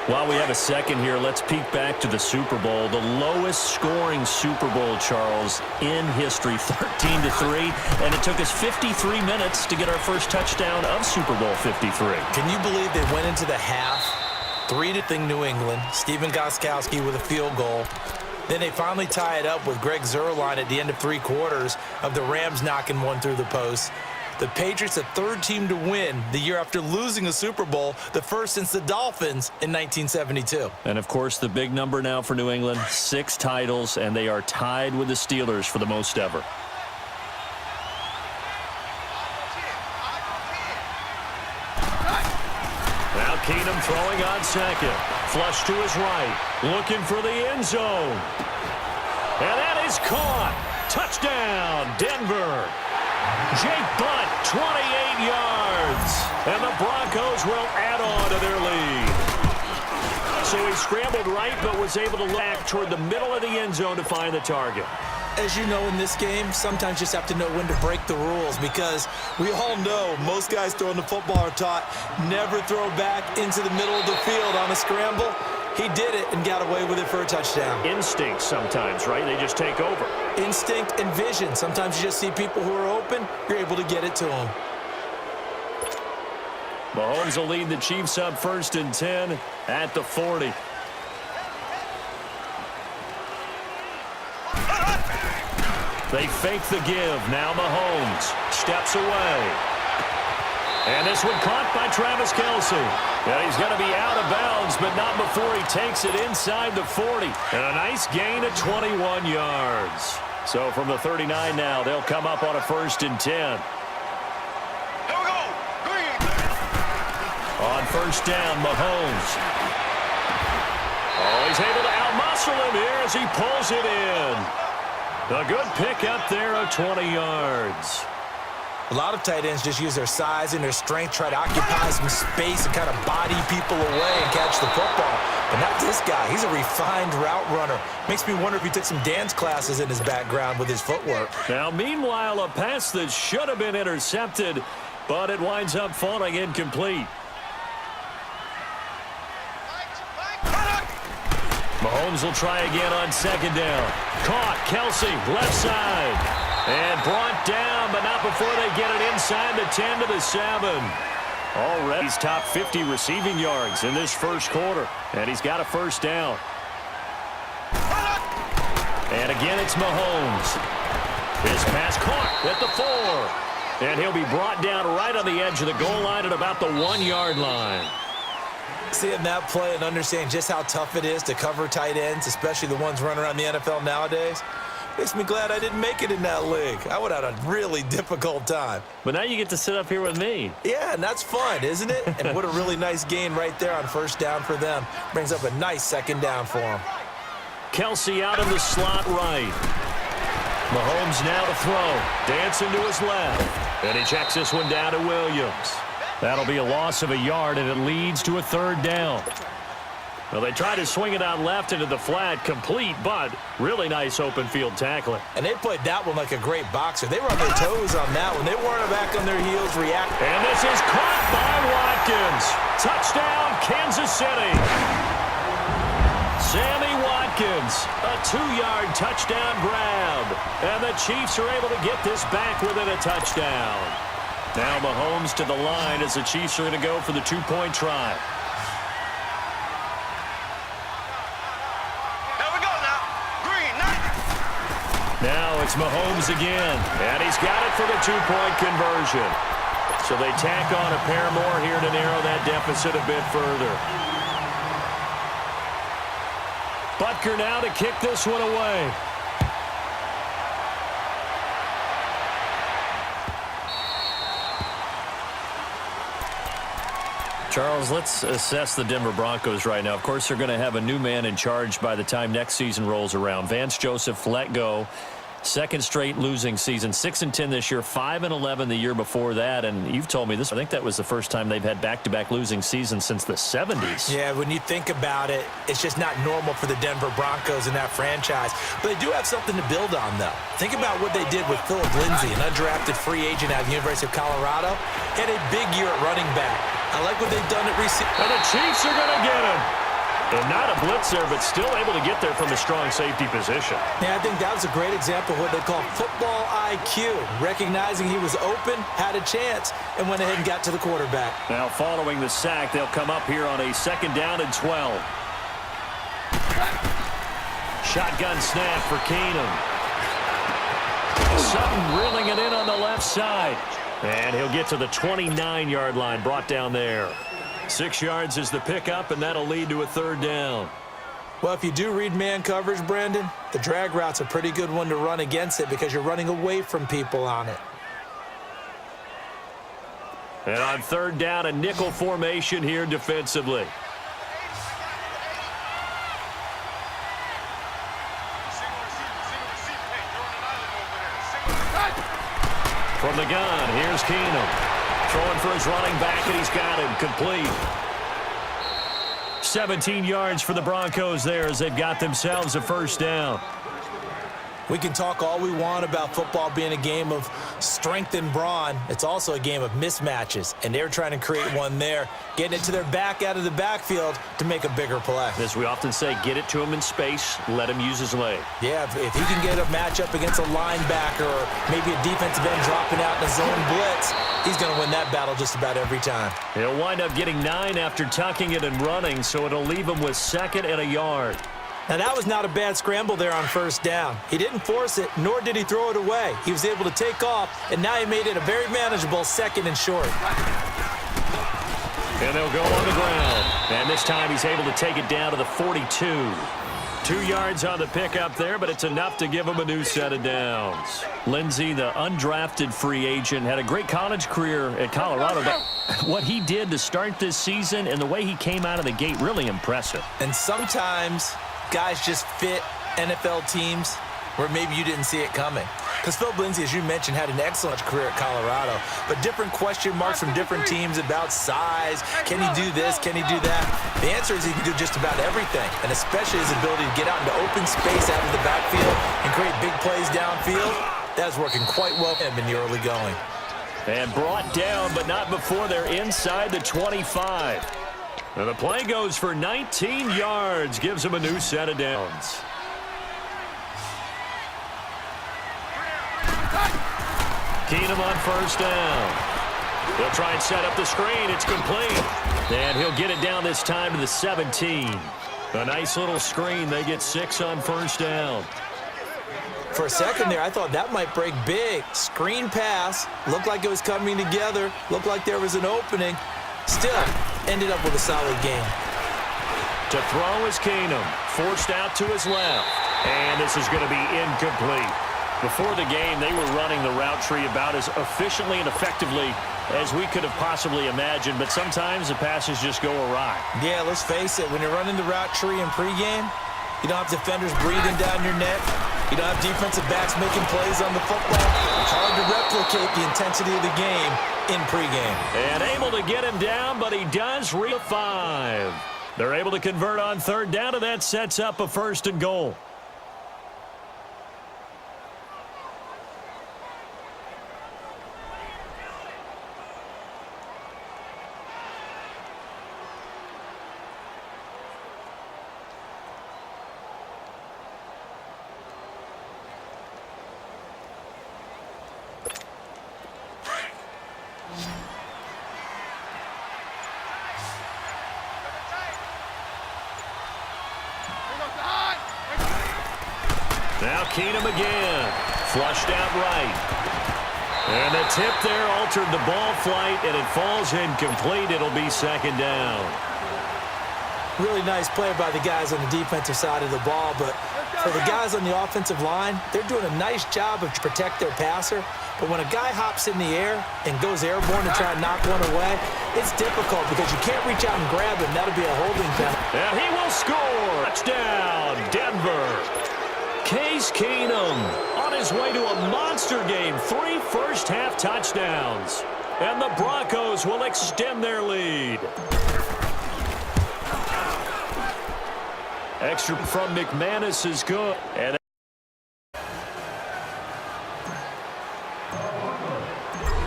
While we have a second here, let's peek back to the Super Bowl. The lowest scoring Super Bowl, Charles, in history, 13-3. And it took us 53 minutes to get our first touchdown of Super Bowl 53. Can you believe they went into the half, 3-0 New England, Stephen Gostkowski with a field goal. Then they finally tie it up with Greg Zuerlein at the end of 3 quarters of the Rams knocking one through the post. The Patriots, the third team to win the year after losing a Super Bowl, the first since the Dolphins in 1972. And, of course, the big number now for New England, 6 titles, and they are tied with the Steelers for the most ever. Now Keenum throwing on second. Flush to his right. Looking for the end zone. And that is caught. Touchdown, Denver. Jake Butt, 28 yards. And the Broncos will add on to their lead. So he scrambled right but was able to look toward the middle of the end zone to find the target. As you know, in this game, sometimes you just have to know when to break the rules, because we all know most guys throwing the football are taught never throw back into the middle of the field on a scramble. He did it and got away with it for a touchdown. Instinct sometimes, right? They just take over. Instinct and vision. Sometimes you just see people who are open, you're able to get it to them. Mahomes will lead the Chiefs up 1st and 10 at the 40. They fake the give. Now Mahomes steps away. And this one caught by Travis Kelce. And he's going to be out of bounds, but not before he takes it inside the 40. And a nice gain of 21 yards. So from the 39 now, they'll come up on a 1st and 10. Here we go. Green. On 1st down, Mahomes. Oh, he's able to outmuscle him here as he pulls it in. A good pick up there of 20 yards. A lot of tight ends just use their size and their strength, try to occupy some space and kind of body people away and catch the football. But not this guy. He's a refined route runner. Makes me wonder if he took some dance classes in his background with his footwork. Now, meanwhile, a pass that should have been intercepted, but it winds up falling incomplete. Mahomes will try again on 2nd down. Caught. Kelce, left side. And brought down, but not before they get it inside the 10 to the 7. Already he's top 50 receiving yards in this first quarter. And he's got a 1st down. And again, it's Mahomes. His pass caught at the 4. And he'll be brought down right on the edge of the goal line at about the 1-yard line. Seeing that play and understanding just how tough it is to cover tight ends, especially the ones running around the NFL nowadays, makes me glad I didn't make it in that league. I would have had a really difficult time. But now you get to sit up here with me. Yeah, and that's fun, isn't it? And what a really nice gain right there on 1st down for them. Brings up a nice 2nd down for them. Kelce out of the slot right. Mahomes now to throw. Dancing to his left. And he checks this one down to Williams. That'll be a loss of a yard, and it leads to a 3rd down. Well, they try to swing it out left into the flat, complete, but really nice open field tackling. And they played that one like a great boxer. They were on their toes on that one. They weren't back on their heels reacting. And this is caught by Watkins. Touchdown, Kansas City. Sammy Watkins, a 2-yard touchdown grab. And the Chiefs are able to get this back within a touchdown. Now Mahomes to the line as the Chiefs are going to go for the 2-point try. Here we go now. Green. Now it's Mahomes again. And he's got it for the 2-point conversion. So they tack on a pair more here to narrow that deficit a bit further. Butker now to kick this one away. Charles, let's assess the Denver Broncos right now. Of course, they're going to have a new man in charge by the time next season rolls around. Vance Joseph let go. 2nd straight losing season. 6-10 this year, 5-11 the year before that. And you've told me this, I think that was the first time they've had back-to-back losing seasons since the 70s. Yeah, when you think about it, it's just not normal for the Denver Broncos in that franchise. But they do have something to build on, though. Think about what they did with Philip Lindsay, an undrafted free agent out of the University of Colorado. He had a big year at running back. I like what they've done at receiver. And the Chiefs are going to get him. And not a blitzer, but still able to get there from a strong safety position. Yeah, I think that was a great example of what they call football IQ. Recognizing he was open, had a chance, and went ahead and got to the quarterback. Now following the sack, they'll come up here on a 2nd down and 12. Shotgun snap for Keenum. Sutton reeling it in on the left side. And he'll get to the 29-yard line, brought down there. 6 yards is the pickup, and that'll lead to a 3rd down. Well, if you do read man coverage, Brandon, the drag route's a pretty good one to run against it because you're running away from people on it. And on 3rd down, a nickel formation here defensively. From the gun, here's Keenum. Throwing for his running back, and he's got him complete. 17 yards for the Broncos there as they've got themselves a 1st down. We can talk all we want about football being a game of strength and brawn. It's also a game of mismatches, and they're trying to create one there, getting it to their back out of the backfield to make a bigger play. As we often say, get it to him in space, let him use his leg. Yeah, if he can get a matchup against a linebacker or maybe a defensive end dropping out in a zone blitz, he's going to win that battle just about every time. He'll wind up getting 9 after tucking it and running, so it'll leave him with 2nd and a yard. Now, that was not a bad scramble there on 1st down. He didn't force it, nor did he throw it away. He was able to take off, and now he made it a very manageable 2nd and short. And they'll go on the ground. And this time he's able to take it down to the 42. 2 yards on the pickup there, but it's enough to give him a new set of downs. Lindsey, the undrafted free agent, had a great college career at Colorado. But what he did to start this season and the way he came out of the gate, really impressive. And sometimes guys just fit NFL teams where maybe you didn't see it coming. Because Phil Lindsey, as you mentioned, had an excellent career at Colorado, but different question marks from different teams about size. Can he do this? Can he do that? The answer is he can do just about everything, and especially his ability to get out into open space out of the backfield and create big plays downfield. That's working quite well for him in the early going. And brought down, but not before they're inside the 25. And the play goes for 19 yards, gives him a new set of downs. Keenum on 1st down. He'll try and set up the screen. It's complete. And he'll get it down this time to the 17. A nice little screen. They get 6 on 1st down. For a second there, I thought that might break big. Screen pass. Looked like it was coming together. Looked like there was an opening. Still, ended up with a solid game. To throw is Keenum. Forced out to his left. And this is going to be incomplete. Before the game, they were running the route tree about as efficiently and effectively as we could have possibly imagined, but sometimes the passes just go awry. Yeah, let's face it. When you're running the route tree in pregame, you don't have defenders breathing down your neck. You don't have defensive backs making plays on the football. It's hard to replicate the intensity of the game in pregame. And able to get him down, but he does reach 5. They're able to convert on 3rd down, and that sets up a 1st and goal. Now Keenum again. Flushed out right. And the tip there altered the ball flight, and it falls incomplete. It'll be 2nd down. Really nice play by the guys on the defensive side of the ball, but for the guys on the offensive line, they're doing a nice job of protect their passer. But when a guy hops in the air and goes airborne to try and knock one away, it's difficult because you can't reach out and grab him. That'll be a holding penalty. And he will score. Touchdown, Denver. Case Keenum on his way to a monster game. 3 first-half touchdowns. And the Broncos will extend their lead. Extra from McManus is good. And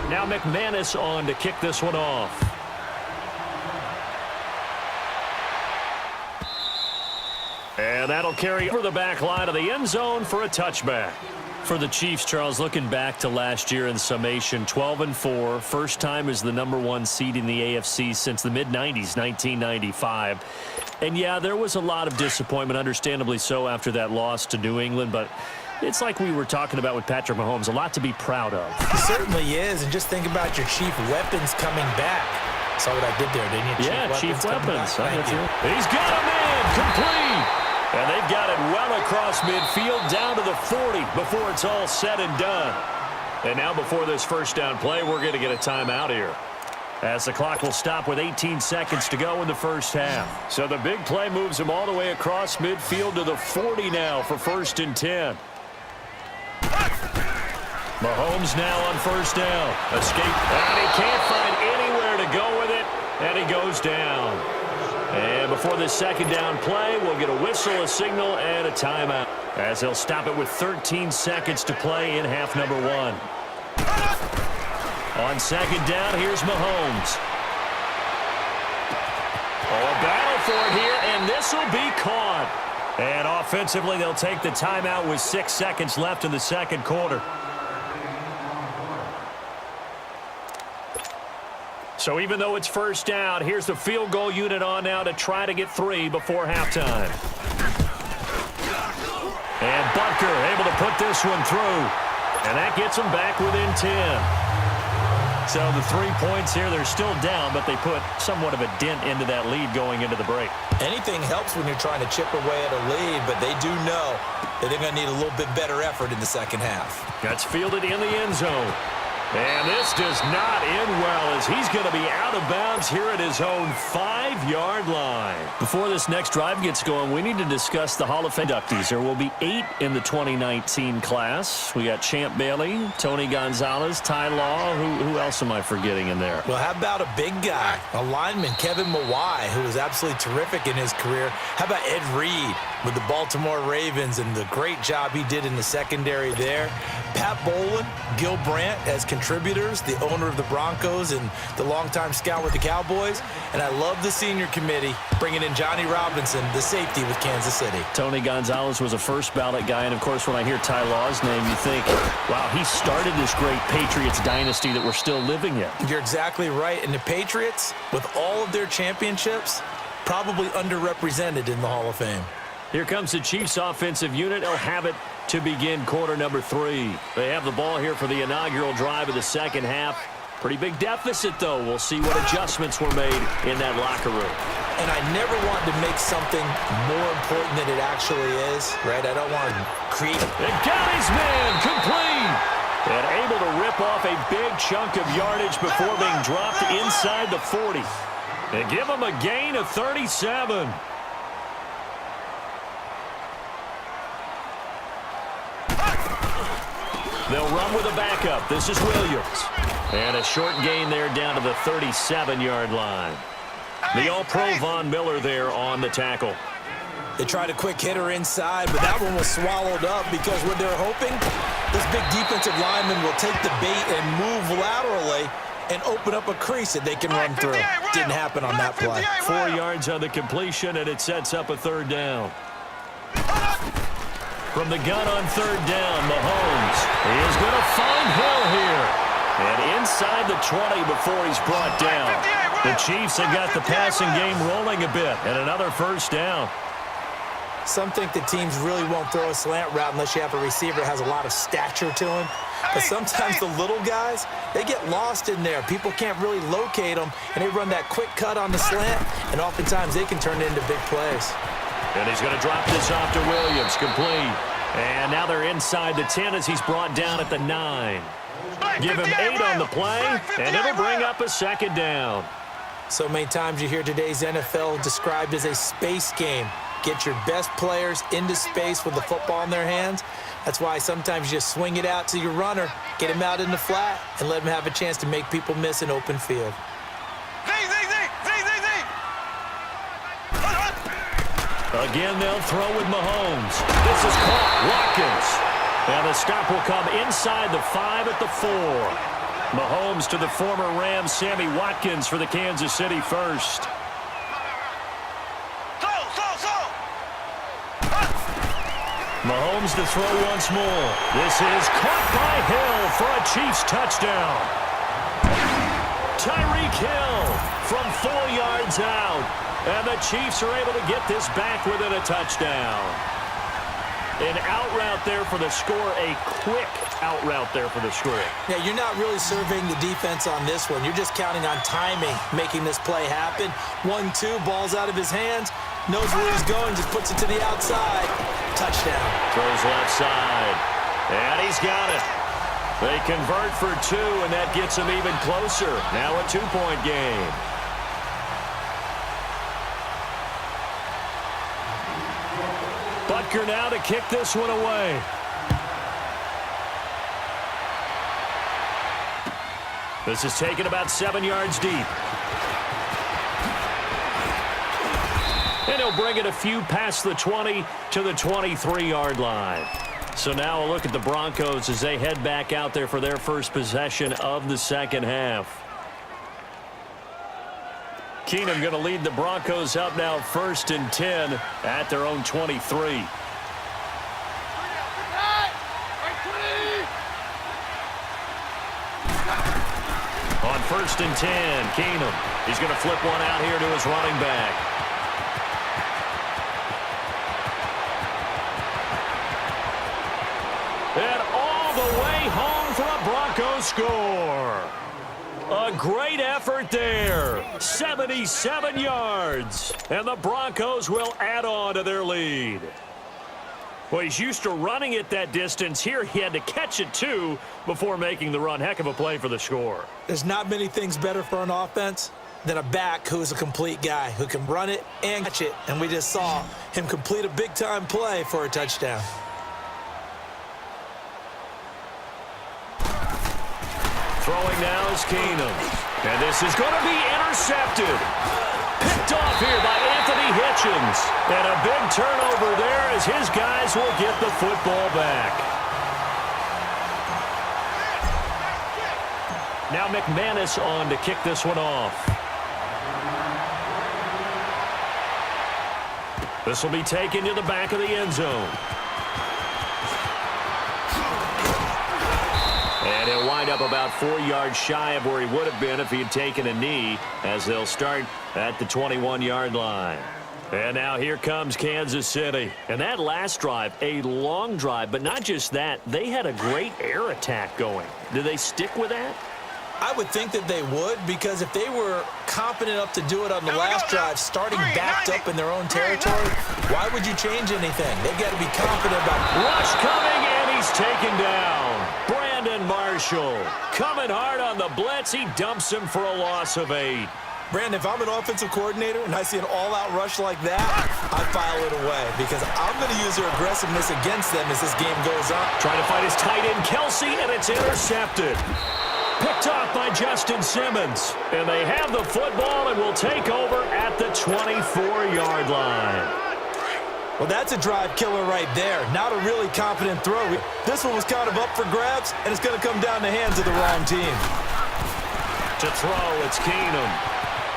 now McManus on to kick this one off. And that'll carry over the back line of the end zone for a touchback. For the Chiefs, Charles, looking back to last year in summation, 12-4, first time as the #1 seed in the AFC since the mid-90s, 1995. And, yeah, there was a lot of disappointment, understandably so, after that loss to New England, but it's like we were talking about with Patrick Mahomes, a lot to be proud of. It certainly is, and just think about your chief weapons coming back. Saw what I did there, didn't you? Yeah, chief weapons. Thank you. He's got a man, complete. And they've got it well across midfield down to the 40 before it's all said and done. And now before this first down play, we're going to get a timeout here, as the clock will stop with 18 seconds to go in the first half. So the big play moves him all the way across midfield to the 40 now for 1st and 10. Mahomes now on first down. Escape. And he can't find anywhere to go with it. And he goes down. And before this second down play, we'll get a whistle, a signal, and a timeout, as they'll stop it with 13 seconds to play in half number 1. On second down, here's Mahomes. Oh, a battle for it here, and this will be caught. And offensively, they'll take the timeout with 6 seconds left in the second quarter. So even though it's first down, here's the field goal unit on now to try to get 3 before halftime. And Butker able to put this one through. And that gets them back within 10. So the 3 points here, they're still down, but they put somewhat of a dent into that lead going into the break. Anything helps when you're trying to chip away at a lead, but they do know that they're going to need a little bit better effort in the second half. That's fielded in the end zone. And this does not end well, as he's going to be out of bounds here at his own 5-yard line. Before this next drive gets going, we need to discuss the Hall of Fame inductees. There will be 8 in the 2019 class. We got Champ Bailey, Tony Gonzalez, Ty Law. Who else am I forgetting in there? Well, how about a big guy, a lineman, Kevin Mawai, who was absolutely terrific in his career. How about Ed Reed with the Baltimore Ravens and the great job he did in the secondary there. Pat Bowlen, Gil Brandt as contributors, the owner of the Broncos and the longtime scout with the Cowboys. And I love the senior committee bringing in Johnny Robinson, the safety with Kansas City. Tony Gonzalez was a first ballot guy. And, of course, when I hear Ty Law's name, you think, wow, he started this great Patriots dynasty that we're still living in. You're exactly right. And the Patriots, with all of their championships, probably underrepresented in the Hall of Fame. Here comes the Chiefs offensive unit. They'll have it to begin quarter number 3. They have the ball here for the inaugural drive of the second half. Pretty big deficit, though. We'll see what adjustments were made in that locker room. And I never want to make something more important than it actually is, right? I don't want to create. And got his man complete. And able to rip off a big chunk of yardage before being dropped inside the 40. And give him a gain of 37. They'll run with a backup. This is Williams. And a short gain there down to the 37-yard line. The All-Pro Von Miller there on the tackle. They tried a quick hitter inside, but that one was swallowed up because what they're hoping, this big defensive lineman will take the bait and move laterally and open up a crease that they can run through. Didn't happen on that play. 4 yards on the completion, and it sets up a third down. From the gun on third down, Mahomes is going to find Hill here. And inside the 20 before he's brought down. The Chiefs have got the passing game rolling a bit, and another first down. Some think the teams really won't throw a slant route unless you have a receiver that has a lot of stature to him. But sometimes the little guys, they get lost in there. People can't really locate them, and they run that quick cut on the slant, and oftentimes they can turn it into big plays. And he's going to drop this off to Williams, complete. And now they're inside the 10 as he's brought down at the 9. Give him 8 on the play, and it'll bring up a second down. So many times you hear today's NFL described as a space game. Get your best players into space with the football in their hands. That's why sometimes you just swing it out to your runner, get him out in the flat, and let him have a chance to make people miss an open field. Again, they'll throw with Mahomes. This is caught. Watkins. And the stop will come inside the 5 at the 4. Mahomes to the former Rams, Sammy Watkins for the Kansas City first. Mahomes to throw once more. This is caught by Hill for a Chiefs touchdown. Tyreek Hill from 4 yards out. And the Chiefs are able to get this back within a touchdown. An out route there for the score, a quick out route there for the score. Yeah, you're not really surveying the defense on this one. You're just counting on timing, making this play happen. 1-2, ball's out of his hands, knows where he's going, just puts it to the outside. Touchdown. Throws left side, and he's got it. They convert for 2, and that gets them even closer. Now a 2-point game. Butker now to kick this one away. This is taken about 7 yards deep. And he'll bring it a few past the 20 to the 23-yard line. So now a look at the Broncos as they head back out there for their first possession of the second half. Keenum going to lead the Broncos up now 1st and 10 at their own 23. On 1st and 10, Keenum. He's going to flip one out here to his running back. And all the way home for a Broncos score. A great effort there. 77 yards. And the Broncos will add on to their lead. Well, he's used to running it that distance. Here he had to catch it, too, before making the run. Heck of a play for the score. There's not many things better for an offense than a back who's a complete guy, who can run it and catch it. And we just saw him complete a big-time play for a touchdown. Throwing now is Keenum. And this is going to be intercepted. Picked off here by Anthony Hitchens. And a big turnover there as his guys will get the football back. Now McManus on to kick this one off. This will be taken to the back of the end zone. And he'll wind up about 4 yards shy of where he would have been if he had taken a knee, as they'll start at the 21-yard line. And now here comes Kansas City. And that last drive, a long drive, but not just that, they had a great air attack going. Do they stick with that? I would think that they would, because if they were confident enough to do it on the last drive, starting backed up in their own territory, why would you change anything? They've got to be confident about it. Rush coming, and he's taken down. Brandon Marshall coming hard on the blitz. He dumps him for a loss of 8. Brandon, if I'm an offensive coordinator and I see an all-out rush like that, I file it away, because I'm going to use their aggressiveness against them as this game goes on. Trying to find his tight end, Kelsey, and it's intercepted. Picked off by Justin Simmons. And they have the football and will take over at the 24-yard line. Well, that's a drive killer right there. Not a really confident throw. This one was kind of up for grabs, and it's going to come down the hands of the wrong team. To throw, it's Keenum.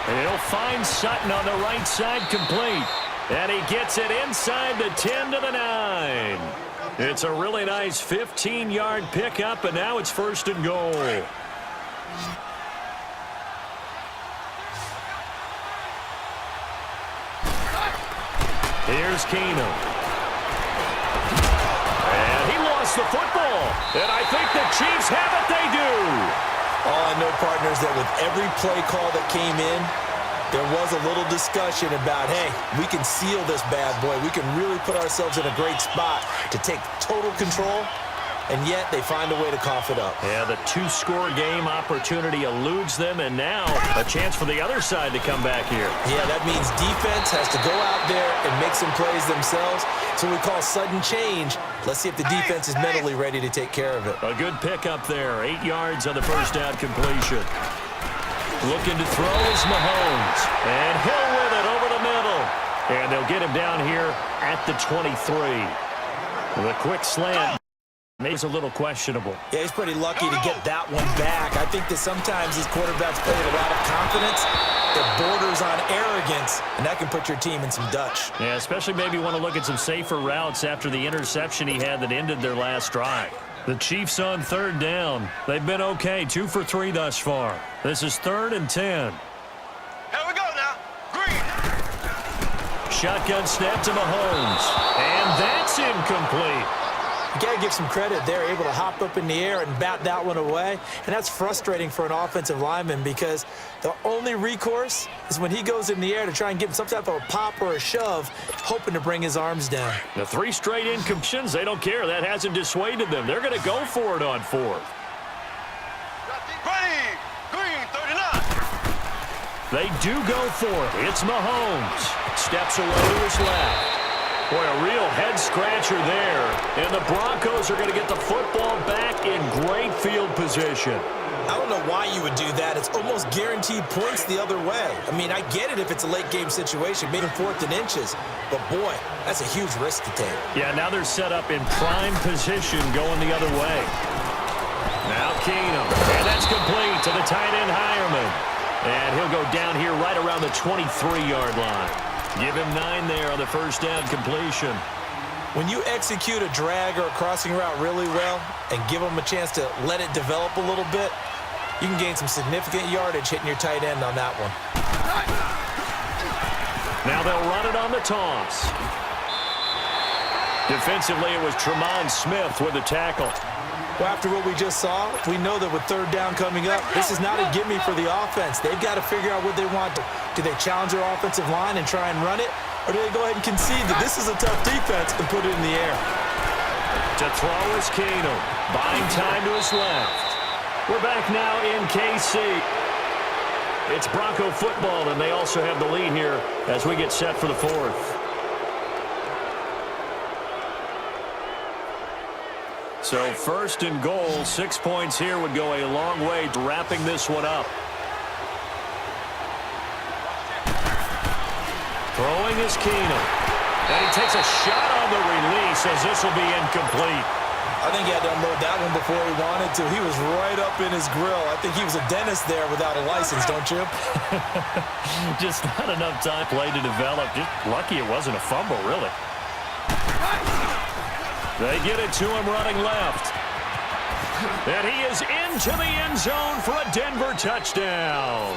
And he'll find Sutton on the right side complete. And he gets it inside the 10 to the 9. It's a really nice 15-yard pickup, and now it's 1st and goal. Here's Keenum. And he lost the football. And I think the Chiefs have it. They do. Oh, I know, partners, that with every play call that came in, there was a little discussion about, hey, we can seal this bad boy. We can really put ourselves in a great spot to take total control, and yet they find a way to cough it up. Yeah, the 2-score game opportunity eludes them, and now a chance for the other side to come back here. Yeah, that means defense has to go out there and make some plays themselves. So we call sudden change. Let's see if the defense is mentally ready to take care of it. A good pickup there. 8 yards on the first down completion. Looking to throw is Mahomes. And Hill with it over the middle. And they'll get him down here at the 23. The quick slant is a little questionable. Yeah, he's pretty lucky to get that one back. I think that sometimes these quarterbacks play with a lot of confidence. that borders on arrogance, and that can put your team in some Dutch. Yeah, especially maybe want to look at some safer routes after the interception he had that ended their last drive. The Chiefs on third down. They've been okay, 2 for 3 thus far. This is 3rd and 10. Here we go now. Green. Shotgun snap to Mahomes. And that's incomplete. You got to give some credit. They're able to hop up in the air and bat that one away. And that's frustrating for an offensive lineman because the only recourse is when he goes in the air to try and give him some type of a pop or a shove, hoping to bring his arms down. The 3 straight incompletions, they don't care. That hasn't dissuaded them. They're going to go for it on 4th. Ready. Green, 39. They do go for it. It's Mahomes. Steps away to his left. Boy, a real head-scratcher there. And the Broncos are going to get the football back in great field position. I don't know why you would do that. It's almost guaranteed points the other way. I mean, I get it if it's a late-game situation, maybe 4th and inches. But, boy, that's a huge risk to take. Yeah, now they're set up in prime position going the other way. Now Keenum. And that's complete to the tight end Hireman. And he'll go down here right around the 23-yard line. Give him 9 there on the first down completion. When you execute a drag or a crossing route really well and give them a chance to let it develop a little bit, you can gain some significant yardage hitting your tight end on that one. Now they'll run it on the toss. Defensively, it was Tremont Smith with the tackle. Well, after what we just saw, we know that with 3rd down coming up, this is not a gimme for the offense. They've got to figure out what they want. Do they challenge their offensive line and try and run it? Or do they go ahead and concede that this is a tough defense and put it in the air? To throw is Keenum. Buying time to his left. We're back now in KC. It's Bronco football, and they also have the lead here as we get set for the 4th. So 1st and goal, 6 points here would go a long way to wrapping this one up. Throwing is Keenum. And he takes a shot on the release as this will be incomplete. I think he had to unload that one before he wanted to. He was right up in his grill. I think he was a dentist there without a license, don't you? Just not enough time play to develop. Just lucky it wasn't a fumble, really. They get it to him running left. And he is into the end zone for a Denver touchdown.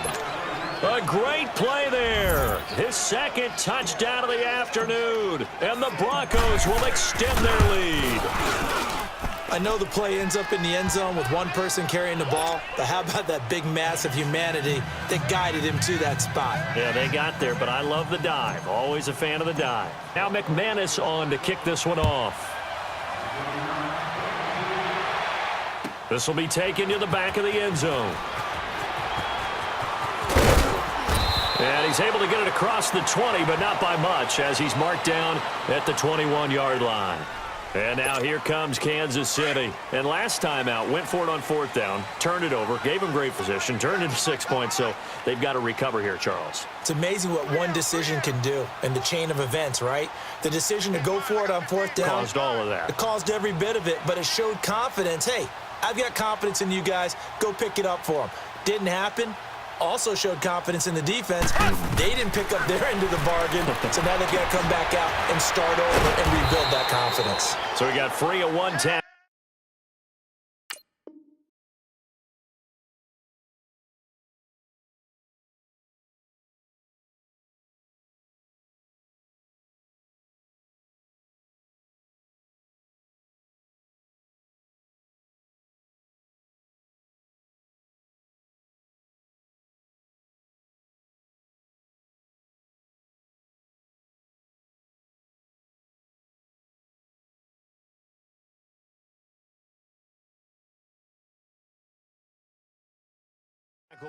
A great play there. His 2nd touchdown of the afternoon. And the Broncos will extend their lead. I know the play ends up in the end zone with one person carrying the ball, but how about that big mass of humanity that guided him to that spot? Yeah, they got there, but I love the dive. Always a fan of the dive. Now McManus on to kick this one off. This will be taken to the back of the end zone. And he's able to get it across the 20, but not by much, as he's marked down at the 21-yard line. And now here comes Kansas City. And last time out, went for it on 4th down, turned it over, gave him great position, turned into 6 points, so they've got to recover here, Charles. It's amazing what one decision can do in the chain of events, right? The decision to go for it on 4th down. Caused all of that. It caused every bit of it, but it showed confidence. Hey, I've got confidence in you guys. Go pick it up for them. Didn't happen. Also showed confidence in the defense. They didn't pick up their end of the bargain, so now they've got to come back out and start over and rebuild that confidence. So we got free of 1-10.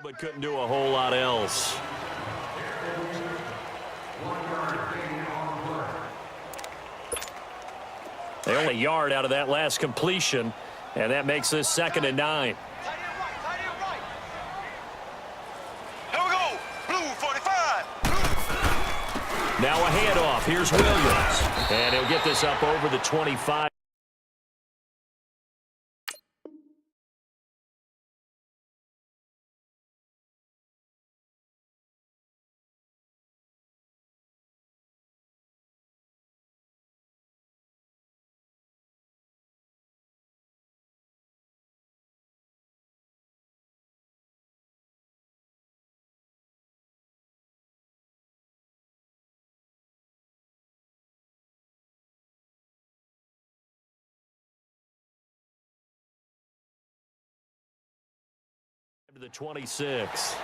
But couldn't do a whole lot else. They only a yard out of that last completion, and that makes this 2nd and 9. Here we go. Blue 45. Now a handoff. Here's Williams. And he'll get this up over the 25. the 26.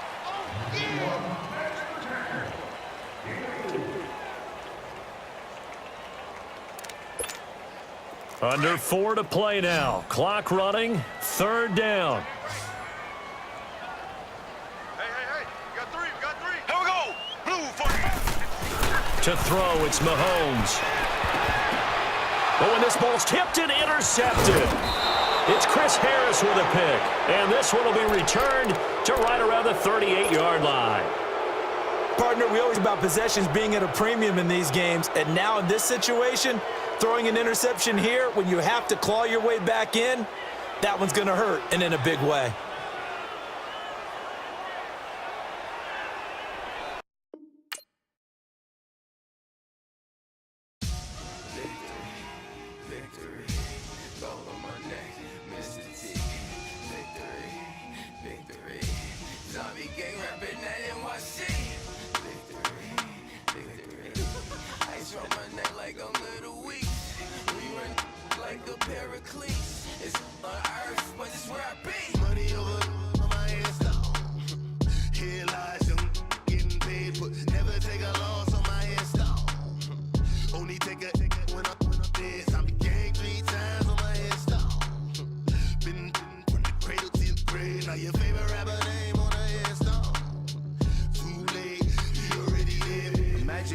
Under 4 to play now. Clock running. 3rd down. Hey. We got three. Here we go. Blue 45. To throw, it's Mahomes. But when this ball's tipped and intercepted, it's Chris Harris with a pick. And this one will be returned to right around the 38-yard line. Partner, we always about possessions being at a premium in these games. And now in this situation, throwing an interception here when you have to claw your way back in, that one's going to hurt, and in a big way.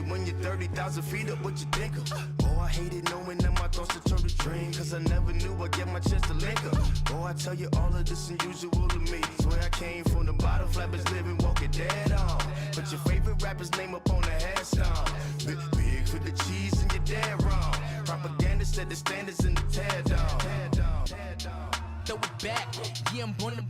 When you're 30,000 feet up, what you think of? Oh, I hated knowing that my thoughts would turn to dream, cause I never knew I'd get my chance to link up. Oh, I tell you all of this unusual to me. Swear I came from the bottom, flappers living, walking dead on. Put your favorite rapper's name up on the headstone. Big for the cheese and you're dead wrong. Propaganda set the standards in the tear down. Throw it back, yeah, I'm born to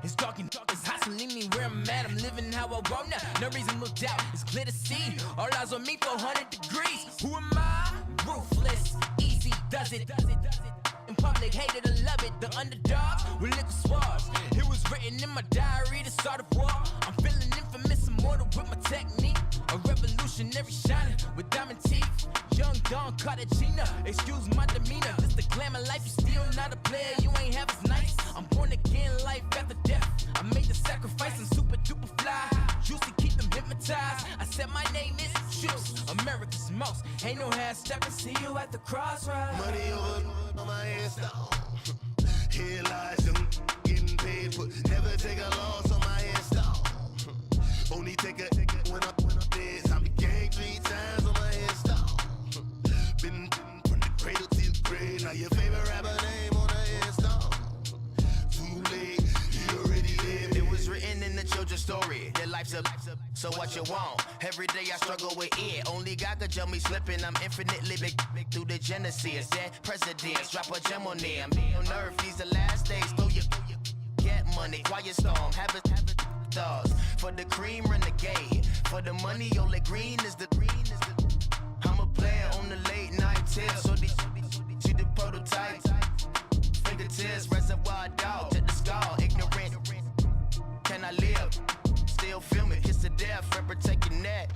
it's talking, it's hustling me where I'm at. I'm living how I want now. No reason to doubt, it's clear to see. All eyes on me for 100 degrees. Who am I? Ruthless, easy, does it. In public, hate it or love it. The underdogs with liquor swabs. It was written in my diary to start a war. I'm feeling infamous, immortal with my technique. A revolutionary shining with diamond teeth. Young Don Cartagena, excuse my demeanor. This the glamour life, you still not a player, you ain't half as nice. I'm born again, life after death. I made the sacrifice and super duper fly. Used to keep them hypnotized. I said my name is Juice, America's most. Ain't no half stepping, see you at the crossroads. Money over on my headstone. Here lies young, getting paid, but never take a loss on my headstone. Only take a when I'm dead. I be gang 3 times on my headstone. Been from the cradle to the grave. Now your favorite rapper name on the headstone. Too late, you already lived. It was written in the children's story. Their life's a so what you want? Every day I struggle with it. Only God could jump me slipping. I'm infinitely big through the genesis. Dead presidents, drop a gem on them. On earth, these the last days. Throw your get money, quiet storm. Have it thoughts. For the cream, renegade. For the money, only green is the I'm a player on the late night tips. So these see the prototypes. Fingertips, reservoir dog. Check the skull, ignorant. Can I live? Still film it, kiss to death, friend protect your neck.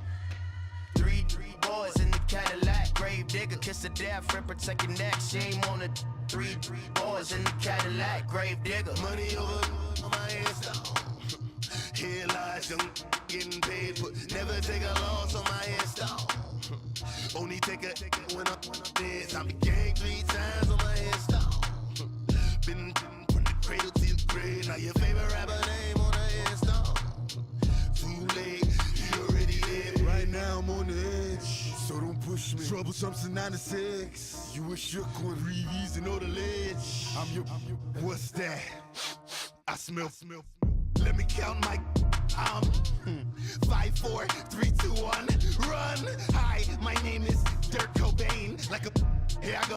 3 boys in the Cadillac, grave digger, kiss to death, friend protect your neck. Shame on the 3 boys in the Cadillac, grave digger. Money over on my headstone. Here lies young, getting paid, but never take a loss on my headstone. Only take a when I'm dead. I be gang 3 times on my headstone. Been from the cradle to the grave. Now your favorite rapper name on the headstone. Too late, you already lived. Right now I'm on the edge, so don't push me. Troublesome to 9 to 6. You a shook one, Reeves and all the ledge. I'm your, what's that? I smell. Let me count my 5, 4, 3, 2, 1, run. Hi, my name is Dirk Cobain. Like a, here I go.